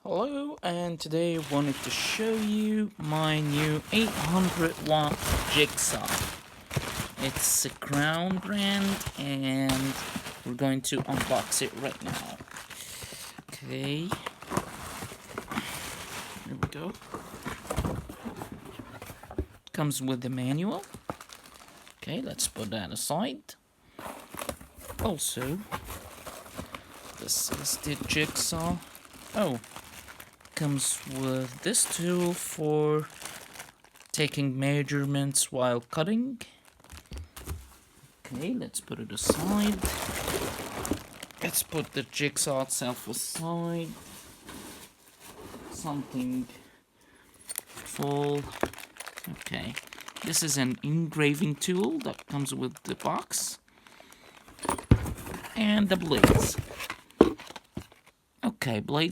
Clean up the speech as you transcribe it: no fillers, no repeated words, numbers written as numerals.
Hello, and today I wanted to show you my new 800-watt jigsaw. It's a Crown brand, and we're going to unbox it right now. Okay, here we go. Comes with the manual. Okay, let's put that aside. Also, this is the jigsaw. Oh, comes with this tool for taking measurements while cutting. Okay, let's put it aside. Let's put the jigsaw itself aside. Something full. Okay, this is an engraving tool that comes with the box. And the blades. Okay, blades